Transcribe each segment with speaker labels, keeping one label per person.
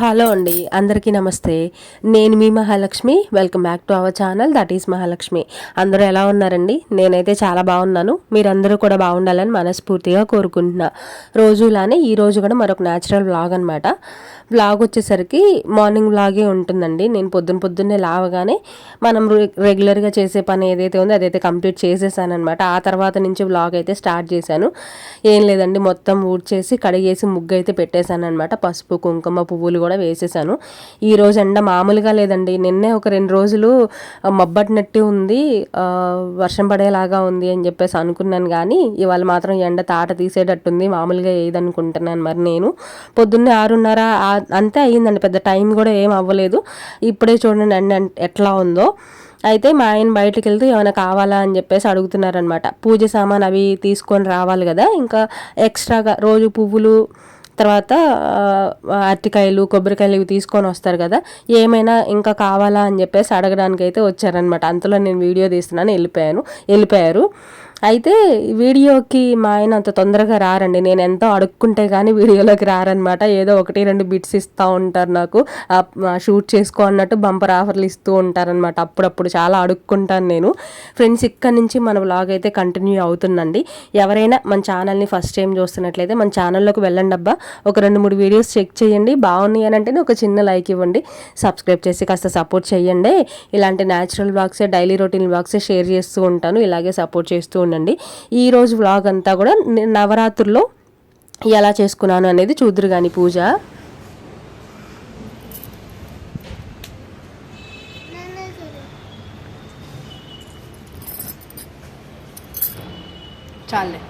Speaker 1: Hello అండి, అందరికీ నమస్తే. నేను మీ Mahalakshmi. Welcome back to our channel, that is Mahalakshmi. అందరూ ఎలా ఉన్నారండి? నేనైతే చాలా బాగున్నాను. మీరందరూ కూడా బాగుండాలని మనస్ఫూర్తిగా కోరుకుంటున్నా. రోజులానే ఈరోజు కూడా మరొక న్యాచురల్ వ్లాగ్ అనమాట. వ్లాగ్ వచ్చేసరికి మార్నింగ్ వ్లాగే ఉంటుందండి. నేను పొద్దున్నే లేవగానే మనం రెగ్యులర్గా చేసే పని ఏదైతే ఉందో అదైతే కంప్లీట్ చేసేసాను అనమాట. ఆ తర్వాత నుంచి వ్లాగ్ అయితే స్టార్ట్ చేశాను. ఏం లేదండి, మొత్తం ఊడ్చేసి కడిగేసి ముగ్గు అయితే పెట్టేశాను అనమాట. పసుపు కుంకుమ పువ్వులు కూడా వేసేసాను. ఈ రోజు ఎండ మామూలుగా లేదండి. నిన్నే ఒక 2 రోజులు మబ్బట్టినట్టు ఉంది, వర్షం పడేలాగా ఉంది అని చెప్పేసి అనుకున్నాను. కానీ ఇవాళ మాత్రం ఎండ తాట తీసేటట్టుంది, మామూలుగా ఏదనుకుంటున్నాను. మరి నేను పొద్దున్నే 6:30 అంతే అయ్యిందండి, పెద్ద టైం కూడా ఏం అవ్వలేదు. ఇప్పుడే చూడండి ఎండ ఎట్లా ఉందో. అయితే మా ఆయన బయటకు వెళ్తూ ఏమైనా కావాలా అని చెప్పేసి అడుగుతున్నారనమాట. పూజ సామాన్ అవి తీసుకొని రావాలి కదా, ఇంకా ఎక్స్ట్రాగా రోజు పువ్వులు, తర్వాత అరటికాయలు, కొబ్బరికాయలు ఇవి తీసుకొని వస్తారు కదా, ఏమైనా ఇంకా కావాలా అని చెప్పేసి అడగడానికి అయితే వచ్చారనమాట. అంతలో నేను వీడియో తీస్తున్నాను, వెళ్ళిపోయారు. అయితే వీడియోకి మా ఆయన అంత తొందరగా రారండి. నేను ఎంతో అడుక్కుంటే కానీ వీడియోలోకి రారనమాట. ఏదో 1-2 బిట్స్ ఇస్తూ ఉంటారు నాకు, షూట్ చేసుకో అన్నట్టు బంపర్ ఆఫర్లు ఇస్తూ ఉంటారనమాట. అప్పుడప్పుడు చాలా అడుక్కుంటాను నేను. ఫ్రెండ్స్, ఇక్కడ నుంచి మన వ్లాగ్ అయితే కంటిన్యూ అవుతుందండి. ఎవరైనా మన ఛానల్ని ఫస్ట్ టైం చూస్తున్నట్లయితే మన ఛానల్లోకి వెళ్ళండి అబ్బా. ఒక 2-3 వీడియోస్ చెక్ చేయండి, బాగున్నాయి అని అంటేనే ఒక చిన్న లైక్ ఇవ్వండి. సబ్స్క్రైబ్ చేసి కాస్త సపోర్ట్ చేయండి. ఇలాంటి న్యాచురల్ వ్లాగ్సే, డైలీ రొటీన్ వ్లాగ్సే షేర్ చేస్తూ ఉంటాను. ఇలాగే సపోర్ట్ చేస్తూ ఉండండి. ఈరోజు వ్లాగ్ అంతా కూడా నవరాత్రుల్లో ఎలా చేసుకున్నాను అనేది చూద్దురు కానీ పూజ. చాలే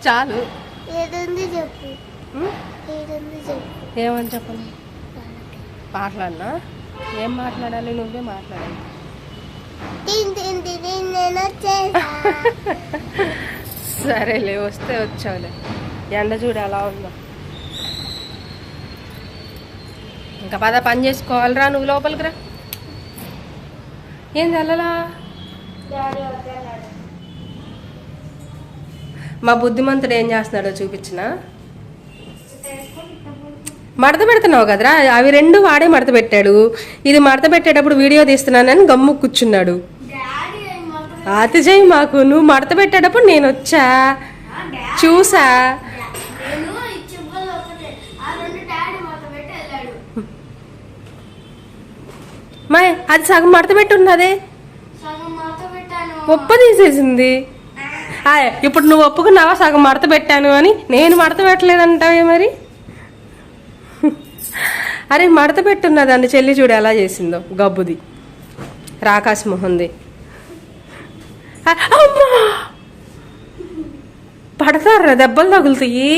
Speaker 1: చాలు ఏమని చెప్పాలి? మాట్లాడినా ఏం మాట్లాడాలి? నువ్వే మాట్లాడాలి. సరేలే, వస్తే వచ్చావులే. ఎండ చూడు ఎలా ఉందో. ఇంకా పని చేసుకోవాలిరా, నువ్వు లోపలికి రా. ఏంది వెళ్ళలా? మా బుద్ధిమంతుడు ఏం చేస్తున్నాడో చూపించిన. మడత పెడుతున్నావు కదరా, అవి 2 వాడే మడత పెట్టాడు. ఇది మడత పెట్టేటప్పుడు వీడియో తీస్తున్నానని గమ్ము కూర్చున్నాడు. అతి చేయి మాకు. నువ్వు మడత పెట్టేటప్పుడు నేను వచ్చా, చూసా. మా అది సగం మడత పెట్టున్నదే, ఒప్ప తీసేసింది. ఇప్పుడు నువ్వు ఒప్పుకున్నావా సగం మడత పెట్టాను అని? నేను మడత పెట్టలేదంటావే మరి. అరే మడత పెట్టున్నదాన్ని చెల్లి చూడు ఎలా చేసిందో, గబ్బుది, రాకాశ మొహంది. పడతారా, దెబ్బలు తగులుతాయి.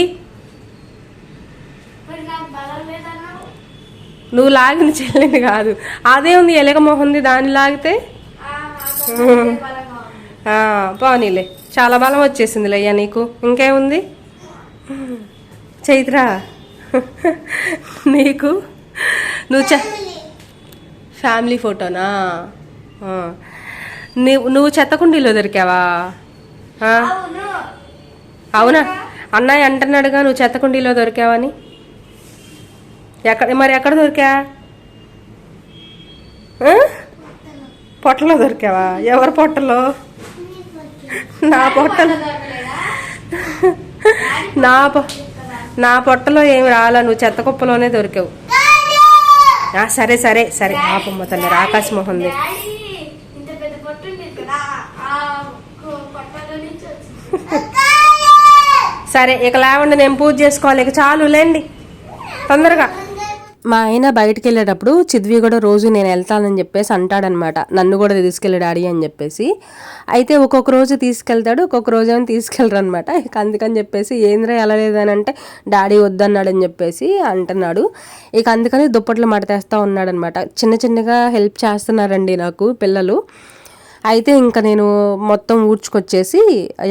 Speaker 1: నువ్వు లాగిన చెల్లిని కాదు, అదే ఉంది ఎలక మొహంది, దాన్ని లాగితే పోనీలే, చాలా బలం వచ్చేసిందిలే అయ్యా నీకు. ఇంకేముంది చైత్రా నీకు? ఫ్యామిలీ ఫోటోనా? నువ్వు చెత్తకుండీలో దొరికావా? అవునా? అన్నయ్య అంటున్నాడుగా నువ్వు చెత్తకుండీలో దొరికావని. ఎక్కడ దొరికా? పొట్టలో దొరికావా? ఎవరి పొట్టలో? నా పొట్టలో. నా పొట్టలో ఏమి రాలా, నువ్వు చెత్త కుప్పలోనే దొరికావు. సరే సరే సరే, ఆపమ్మ తల్లి, రాకాశ మొహంది. సరే ఇక లేవండి, నేను పూజ చేసుకోవాలి. ఇక చాలు లేండి తొందరగా. మా ఆయన బయటికి వెళ్ళేటప్పుడు చిద్వి కూడా రోజు నేను వెళ్తానని చెప్పేసి అంటాడనమాట, నన్ను కూడా తీసుకెళ్ళి డాడీ అని చెప్పేసి. అయితే ఒక్కొక్క రోజు తీసుకెళ్తాడు, ఒక్కొక్క రోజు ఏమో తీసుకెళ్ళరు అనమాట. ఇక అందుకని చెప్పేసి ఏంద్రా వెళ్ళలేదని అంటే డాడీ వద్దన్నాడని చెప్పేసి అంటున్నాడు. ఇక అందుకని దుప్పట్లు మడతేస్తూ ఉన్నాడనమాట. చిన్నగా హెల్ప్ చేస్తున్నారండి నాకు పిల్లలు. అయితే ఇంకా నేను మొత్తం ఊడ్చుకొచ్చేసి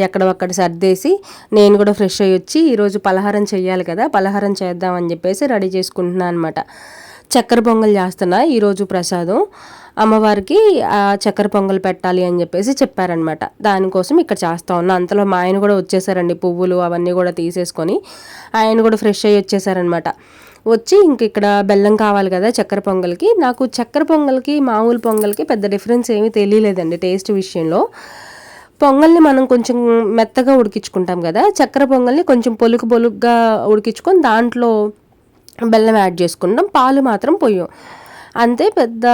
Speaker 1: ఎక్కడొక్కడ సర్దేసి నేను కూడా ఫ్రెష్ అయ్యి వచ్చి ఈరోజు పలహారం చెయ్యాలి కదా, పలహారం చేద్దామని చెప్పేసి రెడీ చేసుకుంటున్నాను అనమాట. చక్కెర పొంగల్ చేస్తున్నా ఈరోజు ప్రసాదం. అమ్మవారికి చక్కెర పొంగల్ పెట్టాలి అని చెప్పేసి చెప్పారనమాట. దానికోసం ఇక్కడ చేస్తా ఉన్నా. అంతలో మా ఆయన కూడా వచ్చేసారండి, పువ్వులు అవన్నీ కూడా తీసేసుకొని ఆయన కూడా ఫ్రెష్ అయ్యి వచ్చేసారనమాట. వచ్చి ఇంక ఇక్కడ బెల్లం కావాలి కదా చక్కెర పొంగల్కి. నాకు చక్కెర పొంగల్కి మామూలు పొంగల్కి పెద్ద డిఫరెన్స్ ఏమీ తెలియలేదండి టేస్ట్ విషయంలో. పొంగల్ని మనం కొంచెం మెత్తగా ఉడికించుకుంటాం కదా, చక్కెర పొంగల్ని కొంచెం పొలుగ్గా ఉడికించుకొని దాంట్లో బెల్లం యాడ్ చేసుకుంటాం, పాలు మాత్రం పొయ్యం అంతే. పెద్ద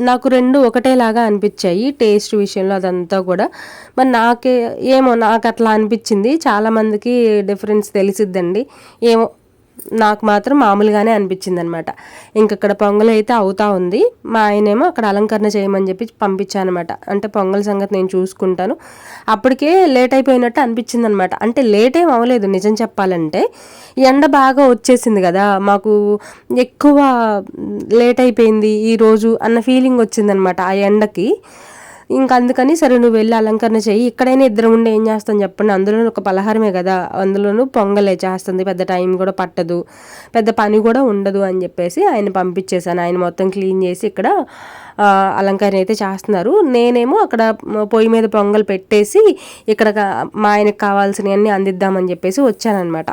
Speaker 1: నాకు రెండు ఒకటేలాగా అనిపించాయి టేస్ట్ విషయంలో అదంతా కూడా. మరి నాకు అట్లా అనిపించింది. చాలామందికి డిఫరెన్స్ తెలిసిద్దండి, ఏమో నాకు మాత్రం మామూలుగానే అనిపించింది అనమాట. ఇంకక్కడ పొంగల్ అయితే అవుతా ఉంది. మా ఆయనేమో అక్కడ అలంకరణ చేయమని చెప్పి పంపించానమాట. అంటే పొంగల్ సంగతి నేను చూసుకుంటాను. అప్పటికే లేట్ అయిపోయినట్టు అనిపించింది అనమాట. అంటే లేట్ ఏం అవ్వలేదు నిజం చెప్పాలంటే, ఎండ బాగా వచ్చేసింది కదా, మాకు ఎక్కువ లేట్ అయిపోయింది ఈరోజు అన్న ఫీలింగ్ వచ్చిందనమాట ఆ ఎండకి. ఇంక అందుకని సరే నువ్వు వెళ్ళి అలంకరణ చెయ్యి, ఇక్కడైనా ఇద్దరు ఉండి ఏం చేస్తాను చెప్పండి, అందులోనూ ఒక పలహారమే కదా, అందులోనూ పొంగలే చేస్తుంది, పెద్ద టైం కూడా పట్టదు, పెద్ద పని కూడా ఉండదు అని చెప్పేసి ఆయన పంపించేశాను. ఆయన మొత్తం క్లీన్ చేసి ఇక్కడ అలంకరణ అయితే చేస్తున్నారు. నేనేమో అక్కడ పొయ్యి మీద పొంగల్ పెట్టేసి ఇక్కడ మా ఆయనకు కావాల్సినవన్నీ అందిద్దామని చెప్పేసి వచ్చానమాట.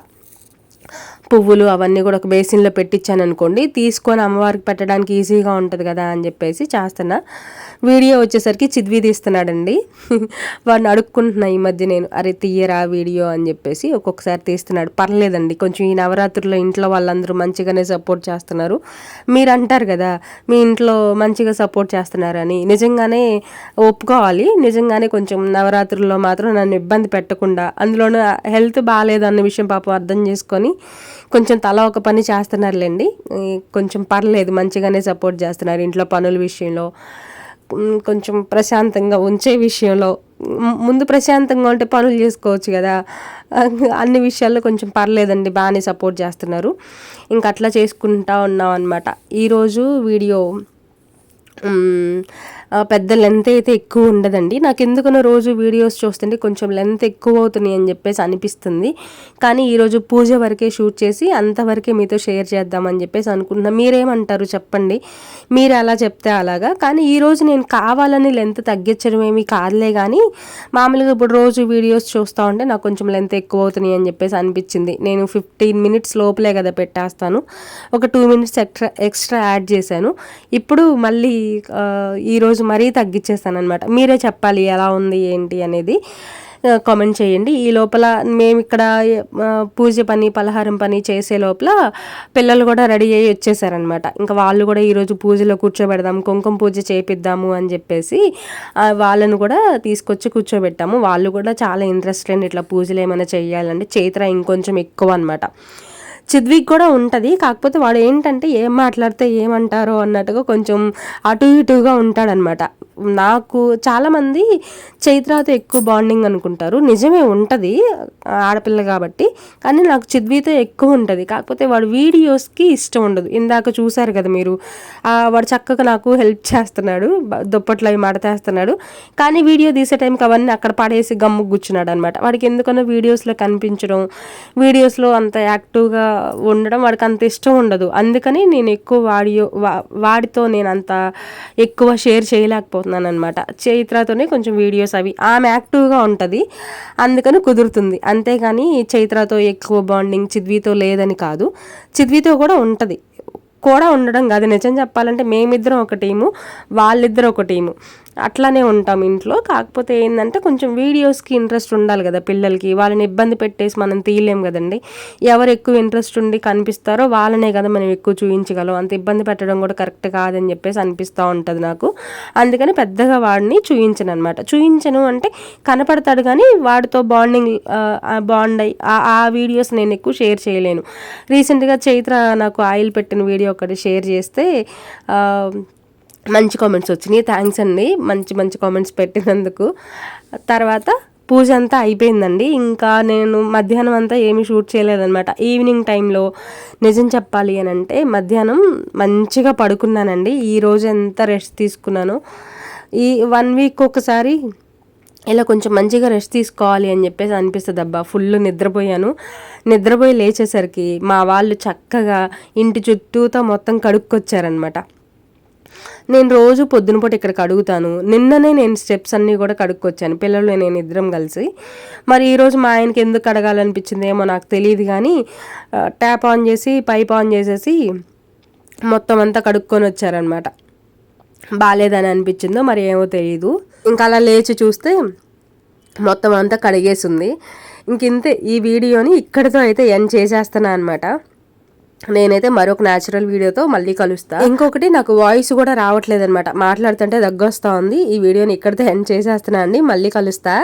Speaker 1: పువ్వులు అవన్నీ కూడా ఒక బేసిన్లో పెట్టించాను అనుకోండి, తీసుకొని అమ్మవారికి పెట్టడానికి ఈజీగా ఉంటుంది కదా అని చెప్పేసి చేస్తున్నా. వీడియో వచ్చేసరికి చిద్వి తీస్తున్నాడండి. వాడిని అడుక్కుంటున్నా ఈ మధ్య నేను, అరే తీయరా వీడియో అని చెప్పేసి. ఒక్కొక్కసారి తీస్తున్నాడు, పర్లేదండి. కొంచెం ఈ నవరాత్రుల్లో ఇంట్లో వాళ్ళందరూ మంచిగానే సపోర్ట్ చేస్తున్నారు. మీరు అంటారు కదా మీ ఇంట్లో మంచిగా సపోర్ట్ చేస్తున్నారని, నిజంగానే ఒప్పుకోవాలి. నిజంగానే కొంచెం నవరాత్రుల్లో మాత్రం నన్ను ఇబ్బంది పెట్టకుండా, అందులోనూ హెల్త్ బాగాలేదు అన్న విషయం పాపం అర్థం చేసుకొని కొంచెం తల ఒక పని చేస్తున్నారులేండి. కొంచెం పర్లేదు, మంచిగానే సపోర్ట్ చేస్తున్నారు. ఇంట్లో పనుల విషయంలో, కొంచెం ప్రశాంతంగా ఉంచే విషయంలో, ముందు ప్రశాంతంగా ఉంటే పనులు చేసుకోవచ్చు కదా, అన్ని విషయాల్లో కొంచెం పర్లేదండి, బాగానే సపోర్ట్ చేస్తున్నారు. ఇంకా అట్లా చేసుకుంటా ఉన్నాం అనమాట. ఈరోజు వీడియో పెద్ద లెంత్ అయితే ఎక్కువ ఉండదండి. నాకు ఎందుకనో రోజు వీడియోస్ చూస్తుంటే కొంచెం లెంత్ ఎక్కువ అవుతున్నాయి అని చెప్పేసి అనిపిస్తుంది. కానీ ఈరోజు పూజ వరకే షూట్ చేసి అంతవరకే మీతో షేర్ చేద్దామని చెప్పేసి అనుకుంటున్నాను. మీరేమంటారు చెప్పండి, మీరు ఎలా చెప్తే అలాగా. కానీ ఈరోజు నేను కావాలని లెంత్ తగ్గించడం ఏమీ కాదులే, కానీ మామూలుగా ఇప్పుడు రోజు వీడియోస్ చూస్తూ ఉంటే నాకు కొంచెం లెంత్ ఎక్కువ అవుతున్నాయి అని చెప్పేసి అనిపించింది. నేను 15 minutes లోపలే కదా పెట్టేస్తాను, ఒక 2 minutes ఎక్స్ట్రా యాడ్ చేశాను. ఇప్పుడు మళ్ళీ ఈరోజు మరీ తగ్గించేస్తాను అనమాట. మీరే చెప్పాలి ఎలా ఉంది ఏంటి అనేది కామెంట్ చేయండి. ఈ లోపల మేము ఇక్కడ పూజ పని పలహారం పని చేసే లోపల పిల్లలు కూడా రెడీ అయ్యి వచ్చేసారనమాట. ఇంకా వాళ్ళు కూడా ఈరోజు పూజలో కూర్చోబెడదాము, కుంకుమ పూజ చేపిద్దాము అని చెప్పేసి వాళ్ళను కూడా తీసుకొచ్చి కూర్చోబెట్టాము. వాళ్ళు కూడా చాలా ఇంట్రెస్ట్ అండి ఇట్లా పూజలు ఏమైనా చేయాలంటే. చైత్ర ఇంకొంచెం ఎక్కువ అనమాట. చిద్విక్ కూడా ఉంటుంది, కాకపోతే వాడు ఏంటంటే ఏం మాట్లాడితే ఏమంటారో అన్నట్టుగా కొంచెం అటు ఇటుగా ఉంటాడనమాట. నాకు చాలామంది చైత్రతో ఎక్కువ బాండింగ్ అనుకుంటారు, నిజమే ఉంటుంది ఆడపిల్ల కాబట్టి, కానీ నాకు చిద్వితో ఎక్కువ ఉంటుంది. కాకపోతే వాడు వీడియోస్కి ఇష్టం ఉండదు. ఇందాక చూశారు కదా మీరు, వాడు చక్కగా నాకు హెల్ప్ చేస్తున్నాడు, దుప్పట్లు అవి మడతేస్తున్నాడు, కానీ వీడియో తీసే టైంకి అవన్నీ అక్కడ పడేసి గమ్ము కూర్చున్నాడు అనమాట. వాడికి ఎందుకన్నా వీడియోస్లో కనిపించడం, వీడియోస్లో అంత యాక్టివ్గా ఉండడం వాడికి అంత ఇష్టం ఉండదు. అందుకని నేను ఎక్కువ వాడితో నేను అంత ఎక్కువ షేర్ చేయలేకపోతున్నాను అనమాట. చైత్రతోనే కొంచెం వీడియోస్ అవి, ఆమె యాక్టివ్గా ఉంటుంది అందుకని కుదురుతుంది. అంతేగాని చైత్రతో ఎక్కువ బాండింగ్ చిద్వితో లేదని కాదు, చిద్వితో కూడా ఉంటుంది, కూడా ఉండడం కాదు. నిజం చెప్పాలంటే మేమిద్దరం ఒక టీము, వాళ్ళిద్దరు ఒక టీము, అట్లానే ఉంటాం ఇంట్లో. కాకపోతే ఏంటంటే కొంచెం వీడియోస్కి ఇంట్రెస్ట్ ఉండాలి కదా పిల్లలకి, వాళ్ళని ఇబ్బంది పెట్టేసి మనం తీయలేం కదండి. ఎవరు ఎక్కువ ఇంట్రెస్ట్ ఉండి కనిపిస్తారో వాళ్ళనే కదా మనం ఎక్కువ చూపించగలం. అంత ఇబ్బంది పెట్టడం కూడా కరెక్ట్ కాదని చెప్పేసి అనిపిస్తూ ఉంటుంది నాకు. అందుకని పెద్దగా వాడిని చూయించను అంటే కనపడతాడు కానీ వాడితో బాండ్ అయ్యి ఆ వీడియోస్ నేను ఎక్కువ షేర్ చేయలేను. రీసెంట్గా చైత్ర నాకు ఆయిల్ పెట్టిన వీడియో ఒకటి షేర్ చేస్తే మంచి కామెంట్స్ వచ్చినాయి, థ్యాంక్స్ అండి మంచి మంచి కామెంట్స్ పెట్టినందుకు. తర్వాత పూజ అంతా అయిపోయిందండి. ఇంకా నేను మధ్యాహ్నం అంతా ఏమీ షూట్ చేయలేదన్నమాట. ఈవినింగ్ టైంలో నిజం చెప్పాలి అని అంటే మధ్యాహ్నం మంచిగా పడుకున్నానండి. ఈరోజు ఎంత రెస్ట్ తీసుకున్నాను. ఈ 1 week ఒకసారి ఇలా కొంచెం మంచిగా రెస్ట్ తీసుకోవాలి అని చెప్పేసి అనిపిస్తుంది. అబ్బా ఫుల్ నిద్రపోయి లేచేసరికి మా వాళ్ళు చక్కగా ఇంటి చుట్టూతో మొత్తం కడుక్కొచ్చారనమాట. నేను రోజు పొద్దున పూట ఇక్కడ కడుగుతాను. నిన్ననే నేను స్టెప్స్ అన్నీ కూడా కడుక్కొచ్చాను, పిల్లలు నేను ఇద్దరం కలిసి. మరి ఈరోజు మా ఆయనకి ఎందుకు కడగాలనిపించింది ఏమో నాకు తెలియదు, కానీ ట్యాప్ ఆన్ చేసి పైప్ ఆన్ చేసేసి మొత్తం అంతా కడుక్కొని వచ్చారనమాట. బాగాలేదని అనిపించిందో మరి ఏమో తెలియదు. ఇంకా అలా లేచి చూస్తే మొత్తం అంతా కడిగేసింది. ఇంతే, ఈ వీడియోని ఇక్కడితో అయితే ఎండ్ చేసేస్తాను అనమాట. నేనైతే మరొక న్యాచురల్ వీడియోతో మళ్ళీ కలుస్తా. ఇంకొకటి, నాకు వాయిస్ కూడా రావట్లేదు అనమాట, మాట్లాడుతుంటే దగ్గొస్తా ఉంది. ఈ వీడియోని ఇక్కడితో ఎండ్ చేసేస్తున్నా అండి, మళ్ళీ కలుస్తా.